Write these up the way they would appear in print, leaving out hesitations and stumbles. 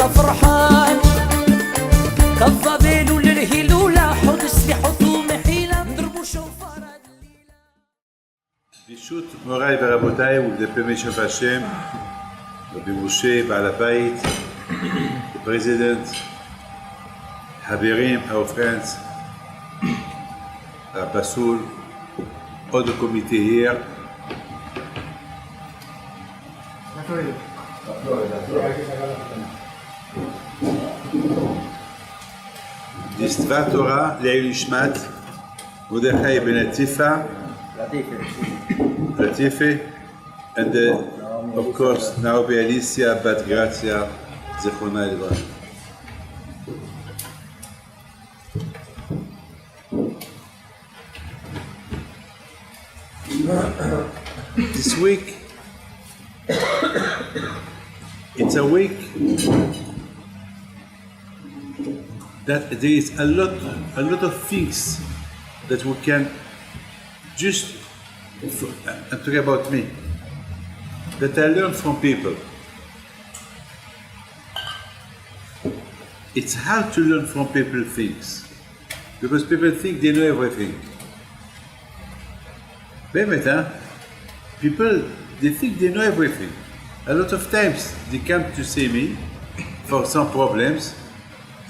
فرحان كالظبيل للهلولة حط سلاح حطوم حيلة نضربوا شوفار الليلة. ברשות מוריי ורבותיי ובדפי של השם, רבי משה בעל הבית, הפרזידנט, חברים, האופרנס, הפסול, עוד הקומיטה here. This דבר תורה לעילוי נשמת מרדכי בן עטיפה, Latife, and of course Naomi Alicia Bat Grazia Zechrona Livracha. This week, it's a week that there is a lot of things that we can just I'm talking about me, that I learn from people. It's hard to learn from people things, because people think they know everything. באמת, people, they think they know everything. A lot of times they come to see me for some problems,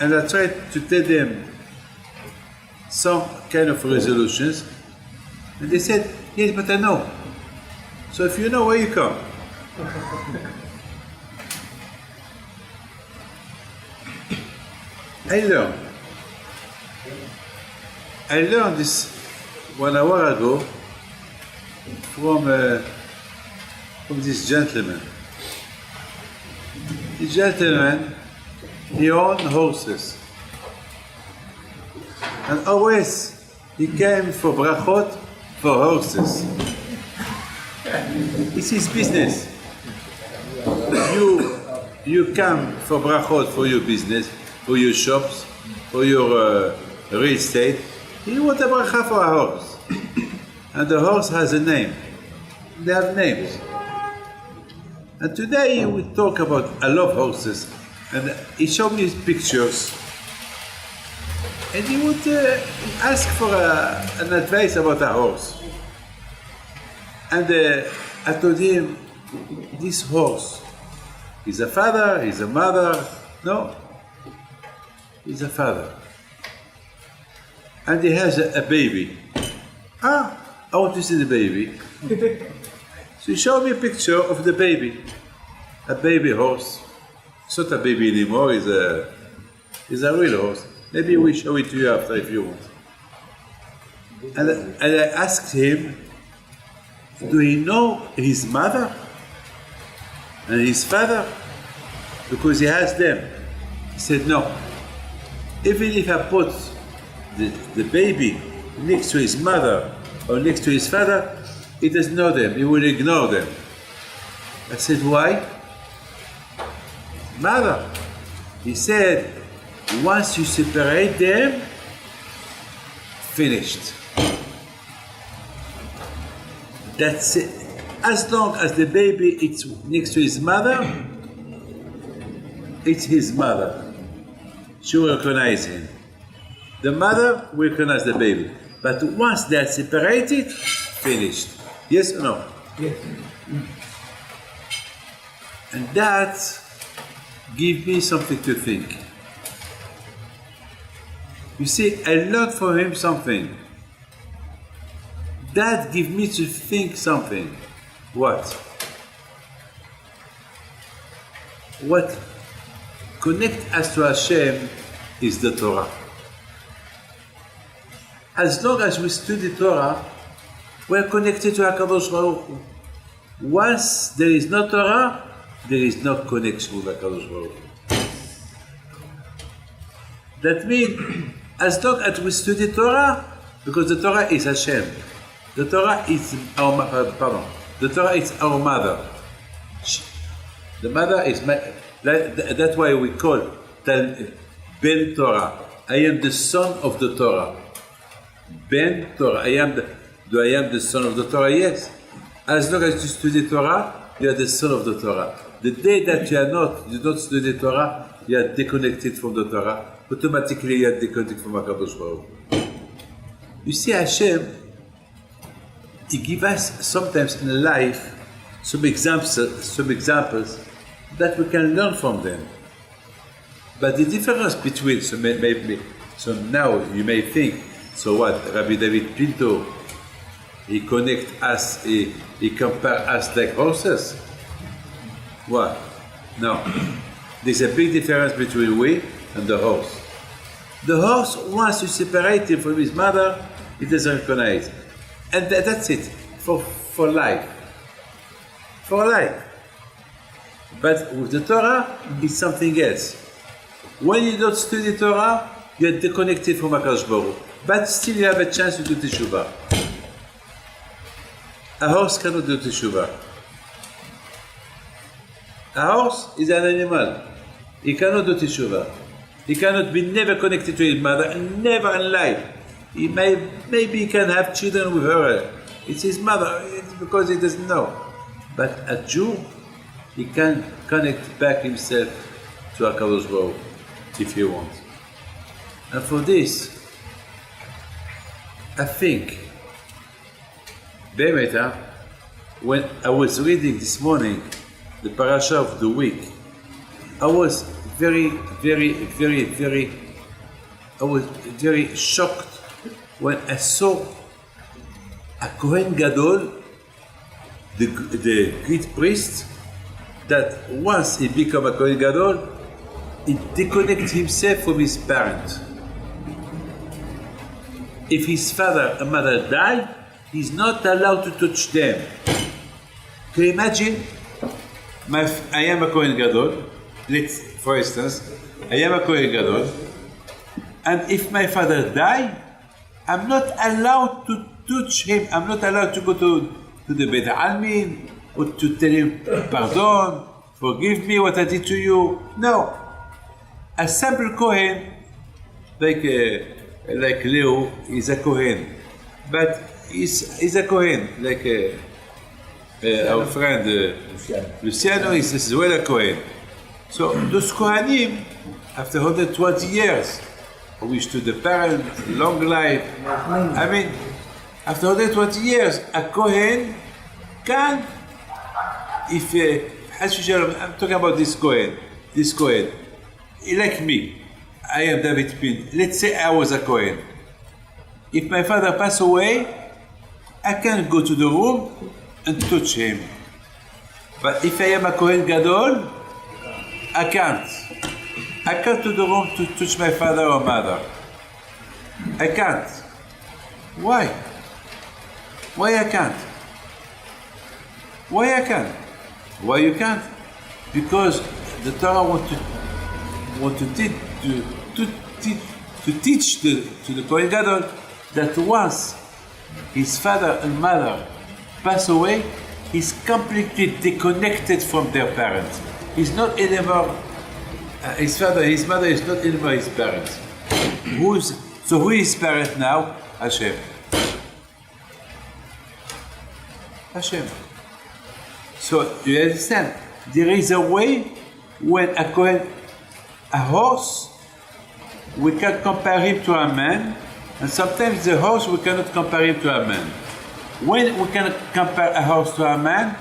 and I try to tell them some kind of resolutions, and they said, yes, but I know. So if you know, where you come? I learned this 1 hour ago from this gentleman. This gentleman, he owned horses. And always he came for brachot for horses. It's his business. You come for brachot for your business, for your shops, for your real estate. You want a bracha for a horse. And the horse has a name. They have names. And today we talk about, I love horses. And he showed me pictures. And he would ask for an advice about a horse. And I told him, this horse is a father, is a mother. No, he's a father. And he has a baby. I want to see the baby. So he showed me a picture of the baby. A baby horse. It's not a baby anymore, it's a real horse. Maybe we show it to you after if you want. And I asked him, do he know his mother and his father? Because he has them. He said, no. Even if I put the baby next to his mother or next to his father, he doesn't know them. He will ignore them. I said, why? Mother. He said, once you separate them, finished. That's it. As long as the baby is next to his mother, it's his mother. She will recognize him. The mother will recognize the baby. But once they are separated, finished. Yes or no? Yes. And that gives me something to think. You see, I learned from him something. That gives me to think something. What? What connects us to Hashem is the Torah. As long as we study Torah, we are connected to HaKadosh Baruch Hu. Once there is no Torah, there is no connection with HaKadosh Baruch Hu. That means, as long as we study Torah, because the Torah is Hashem, the Torah is the Torah is our mother. The mother is that's why we call Ben Torah. I am the son of the Torah. Ben Torah. Do I am the son of the Torah? Yes. As long as you study Torah, you are the son of the Torah. The day that you don't study Torah, you are disconnected from the Torah, automatically you are disconnected from HaKadosh Baruch Hu. You see, Hashem, He gives us sometimes in life some examples that we can learn from them. But the difference between, so now you may think, so what, Rabbi David Pinto, he connect us, he compare us like horses? What? No. There's a big difference between we and the horse. The horse, once you separate him from his mother, he doesn't recognize. And that's it, for life. For life. But with the Torah, it's something else. When you don't study Torah, you are disconnected from HaKadosh Baruch Hu. But still you have a chance to do teshuvah. A horse cannot do teshuvah. A horse is an animal. He cannot do teshuvah. He cannot be never connected to his mother, and never in life. Maybe he can have children with her. It's his mother, it's because he doesn't know. But a Jew, he can connect back himself to HaKadosh Baruch Hu, if he wants. And for this, I think, when I was reading this morning the parasha of the week, I was very shocked when I saw a Kohen Gadol, the great priest, that once he became a Kohen Gadol, he disconnects himself from his parents. If his father and mother died, he's not allowed to touch them. Can you imagine? I am a Kohen Gadol. For instance, I am a Kohen Gadol, and if my father died, I'm not allowed to touch him. I'm not allowed to go to the Beit Almin or to tell him, pardon, forgive me what I did to you. No. A simple Kohen, like Leo, is a Kohen. But he's a Kohen, like our friend Luciano is as well a Kohen. So those Kohanim, after 120 years, I wish to the parents long life. I mean, after 120 years, a Kohen can, if I'm talking about this Kohen, like me, I am David Pin. Let's say I was a Kohen. If my father passed away, I can go to the room and touch him. But if I am a Kohen Gadol, I can't. I can't to the room to touch my father or mother. I can't. Why? Why I can't? Why I can't? Why you can't? Because the Torah want to teach to the Kohen Gadol that once his father and mother pass away, he's completely disconnected from their parents. He's not anymore his father, his mother is not anymore his parents. Who is his parent now? Hashem. Hashem. So you understand? There is a way when a horse, we can compare him to a man, and sometimes the horse we cannot compare him to a man. When we can compare a horse to a man,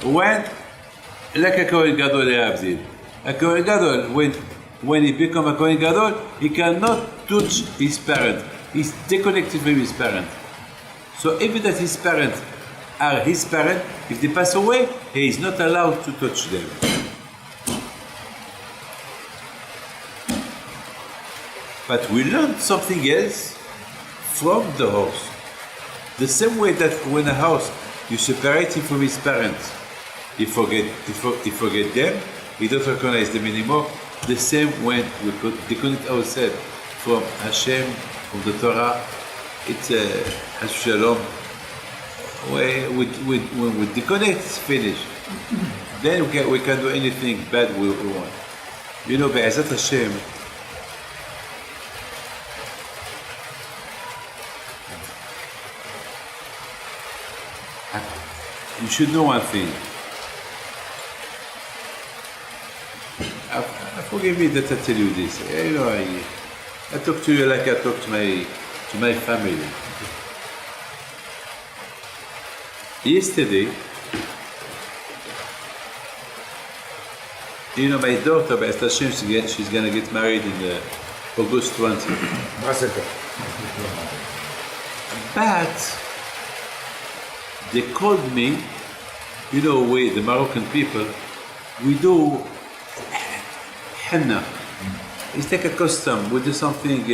when, like a Kohen Gadol Abdil. A Kohen Gadol, when he becomes a Kohen Gadol, he cannot touch his parent. He's disconnected from his parent. So even that his parents are his parents, if they pass away, he is not allowed to touch them. But we learn something else from the horse. The same way that when a horse, you separate him from his parents, he forget them, he don't recognize them anymore. The same when we disconnect ourselves from Hashem, from the Torah, it's Hashem Shalom. When we disconnect, it's finished. Then we can do anything bad we want. You know, Be'ezat Hashem, you should know one thing. I forgive me that I tell you this. You know, I talk to you like I talk to my family. Yesterday, you know, my daughter, by Hashem, she's gonna get married in August 20. But they called me, you know, we, the Moroccan people, we do henna. It's like a custom. We do something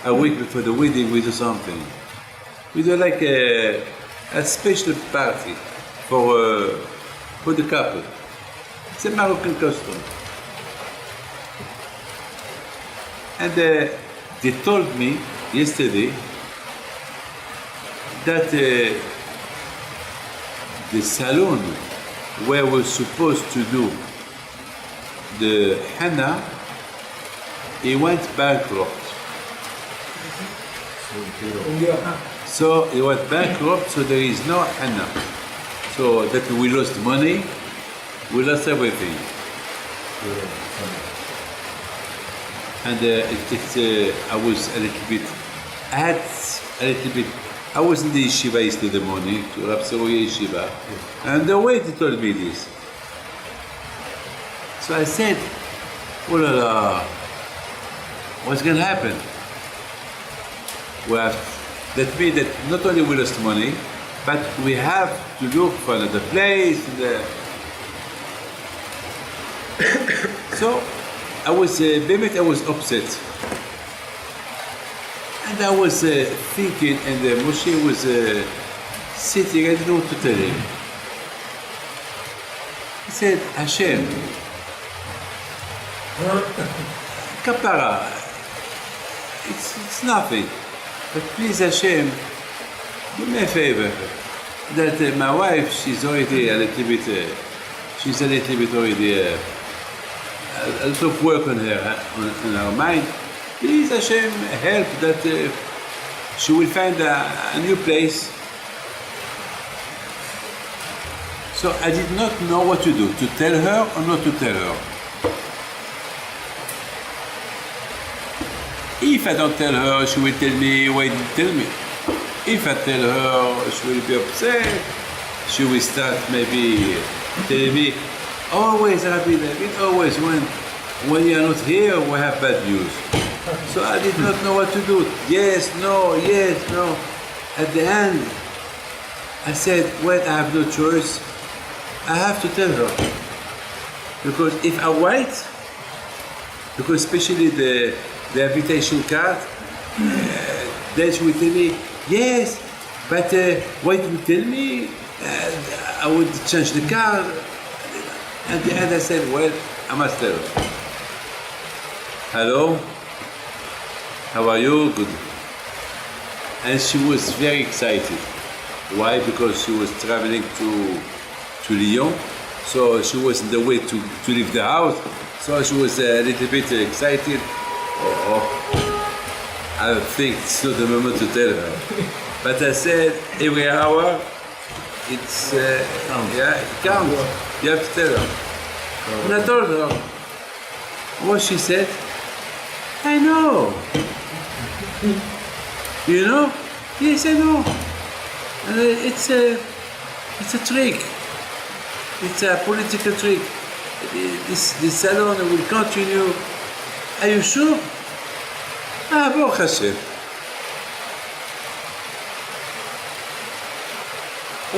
a week before the wedding, we do something. We do like a special party for the couple. It's a Moroccan custom. And they told me yesterday that the salon where we're supposed to do the henna, he went bankrupt. So he went bankrupt, so there is no henna. So that we lost money, we lost everything. And I was a little bit, I was in the yeshiva yesterday morning, to Rav Seroya yeshiva, and the way they told me this. So I said, oh la la, what's going to happen? Well, that means that not only we lost money, but we have to look for another place. So I was upset. And I was thinking, and Moshe was sitting, I didn't know what to tell him. He said, Hashem, Kapara, it's nothing. But please, Hashem, do me a favor. That my wife, she's already a little bit already, a lot of work on her mind. Please, Hashem, help that she will find a new place. So I did not know what to do, to tell her or not to tell her. If I don't tell her, she will tell me why you didn't tell me. If I tell her, she will be upset. She will start maybe telling me, always, Rabbi David, always when you are not here, we have bad news. So I did not know what to do. Yes, no. At the end, I said, well, I have no choice. I have to tell her. Because if I wait, because especially the invitation card, then she will tell me, yes, but why did you tell me? I would change the card. At the end I said, well, I must tell her. Hello? How are you? Good. And she was very excited. Why? Because she was traveling to Lyon, so she was on the way to leave the house, so she was a little bit excited. I think it's not the moment to tell her. But I said, every hour, it's, it counts. You have to tell her. And I told her. What she said, I know. You know? Yes, I know. And it's a trick. It's a political trick. This salon will continue. Are you sure? Baruch Hashem.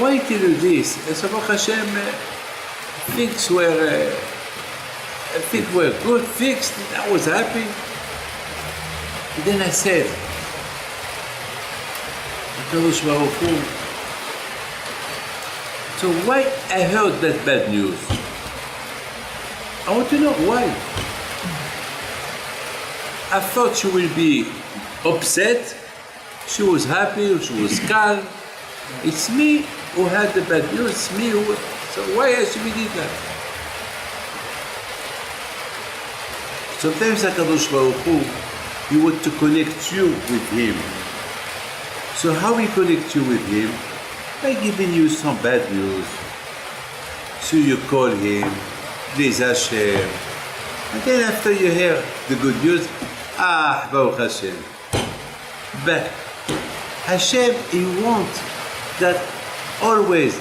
Why tell you this? Baruch Hashem, things were good, fixed. I was happy. And then I said, HaKadosh Baruch Hu, so why I heard that bad news? I want to know why. I thought she will be upset. She was happy, she was calm. It's me who had the bad news. It's me who. So why Hashem did that? Sometimes HaKadosh Baruch Hu, He wants to connect you with Him. So how He connect you with Him? By giving you some bad news. So you call Him, please Hashem, And then after you hear the good news, Baruch Hashem. But Hashem, He wants that always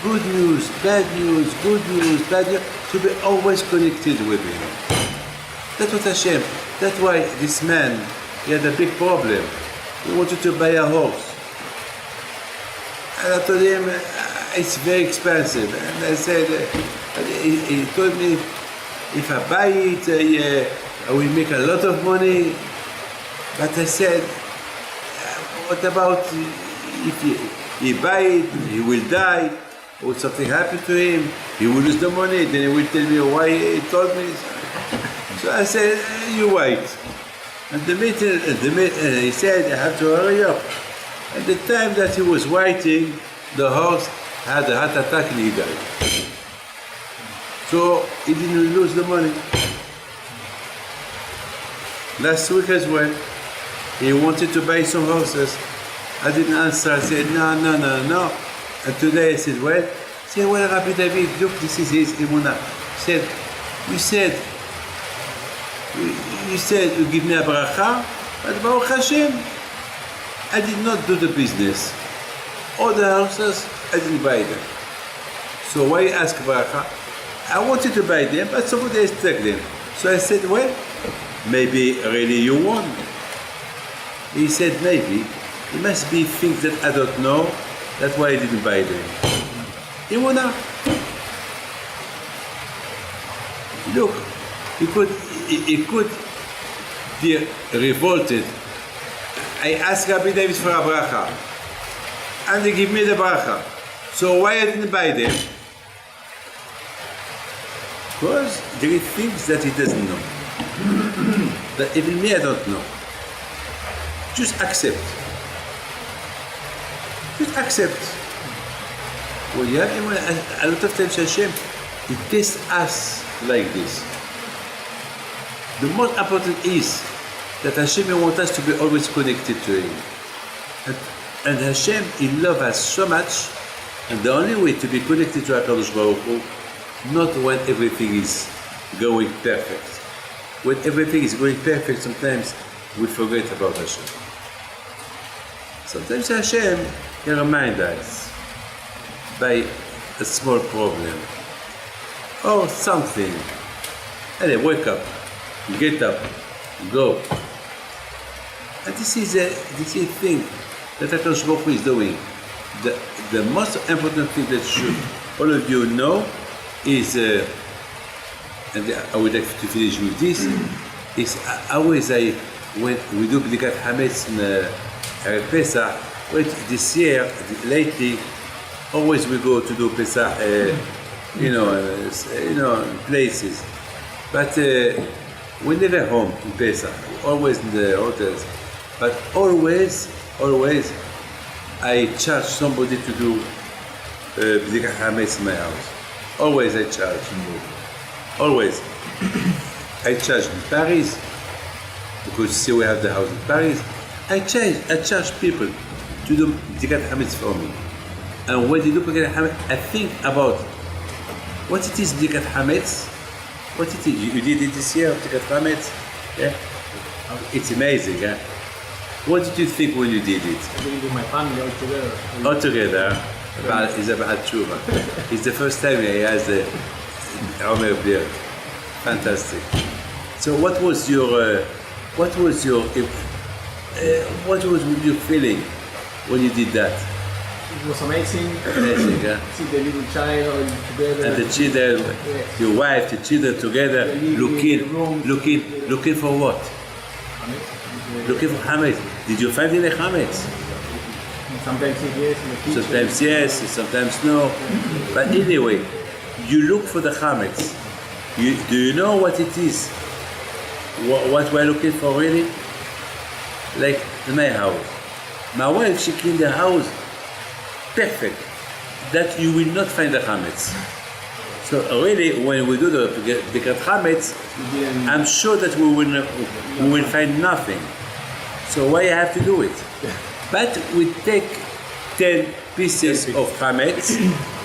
good news, bad news, good news, bad news, to be always connected with Him. That's what Hashem. That's why this man, he had a big problem. He wanted to buy a horse. And I told him, it's very expensive. And I said, he told me, if I buy it, I will make a lot of money. But I said, what about if he buy it, he will die, or something happen to him, he will lose the money, then he will tell me why he told me. So I said, you wait. And he said, I have to hurry up. At the time that he was waiting, the horse had a heart attack and he died. So he didn't lose the money. Last week as well, he wanted to buy some horses. I didn't answer. I said, no. And today I said, well, Rabbi David, look, this is his emunah. He said, you said you give me a bracha, but Baruch Hashem, I did not do the business. All the houses, I didn't buy them. So why ask bracha? I wanted to buy them, but somebody else took them. So I said, well, maybe really you won. He said, maybe. It must be things that I don't know. That's why I didn't buy them. Emunah. Look, he could be revolted. I asked Rabbi David for a bracha, and they give me the bracha. So why I didn't buy them? Because there are things that he doesn't know. That even me, I don't know. Just accept. Just accept. Well, you have a lot of times Hashem, He tests us like this. The most important is that Hashem wants us to be always connected to Him. And Hashem, He loves us so much, and the only way to be connected to HaKadosh Baruch Hu, not when everything is going perfect. When everything is going perfect, sometimes we forget about Hashem. Sometimes Hashem can remind us by a small problem or something. And then wake up, get up, go. And this is a thing that HaKadosh Baruch Hu is doing. The most important thing that should all of you know is, and I would like to finish with this, is always when we do Bdikat Hametz in Erev Pesach, this year, lately, always we go to do Pesach, places. But we're never home in Pesach, always in the hotels. But always, I charge somebody to do Bdikat Hametz in my house. Always I charge. Always. I charge in Paris, because see we have the house in Paris. I charge people to do Bdikat Hametz for me. And when you do Bdikat Hametz, I think about what it is Bdikat Hametz. What it is. You did it this year, Bdikat Hametz? Yeah? It's amazing, huh? What did you think when you did it? I did it with my family all together. All together. It's a Ba'al Tshuva. It's the first time he has the Omer beard. Fantastic. So what was your feeling when you did that? It was amazing. Amazing, huh? See the little child all together. And the children, yes. your wife, the children together, looking for what? Looking for Hametz. Did you find any Hametz? Sometimes yes, in the kitchen. Sometimes yes, sometimes no. But anyway, you look for the Hametz. Do you know what it is? What we're looking for really? Like in my house. My wife, she cleaned the house perfect. That you will not find the Hametz. So really, when we do the Bdikat Hametz, I'm sure that we will find nothing. So why I have to do it? But we take 10 pieces of Hametz,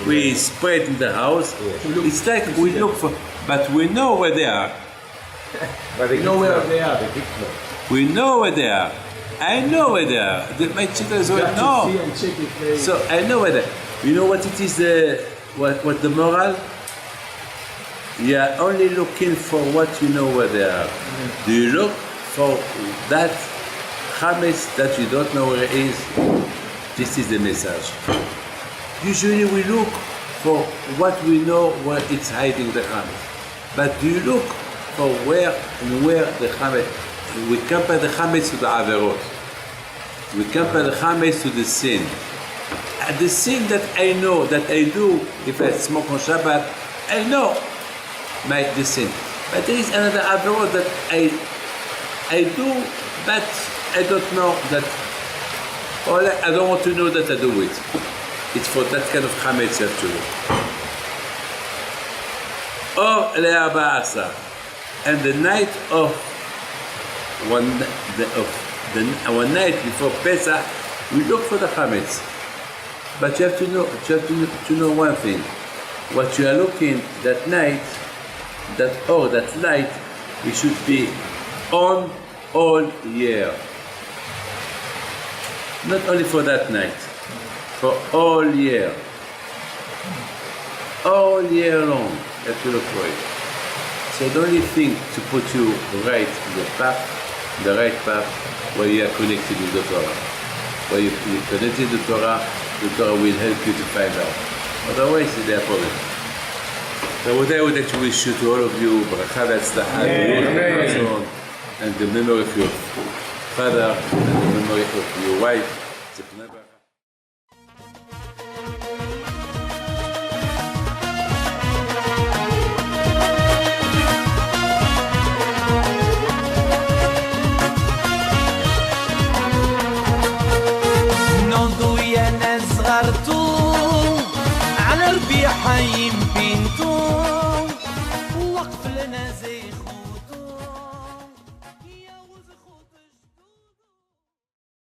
we spread in the house. It's like we look for, but we know where they are. You know where they are, the picture. We know where they are. I know where they are. My children You will have to know. see and check if they... So I know where they are. You know what it is, what the moral? You are only looking for what you know where they are. Do you look for that chametz that you don't know where it is? This is the message. Usually we look for what we know where it's hiding the chametz. But do you look for where the chametz? We compare the chametz to the averot. We compare the chametz to the sin. The sin that I know, that I do, if I smoke on Shabbat, I know the sin. But there is another averot that I do, but I don't know that, or I don't want to know that I do it. It's for that kind of chametz you have to look. Or le'aba'asa, and the night of one night before Pesach, we look for the chametz. But you have to know one thing. What you are looking that night, that light, it should be on all year. Not only for that night, for all year. All year long, you have to look for it. So the only thing to put you right in the right path, where you are connected with the Torah. Where you connected to the Torah will help you to find out. Otherwise, there are problems. So I would like to wish you to all of you bracha v'atzlacha and the memory of your father and the memory of your wife. نوضوا يا ناس غرتوا على ربيع حي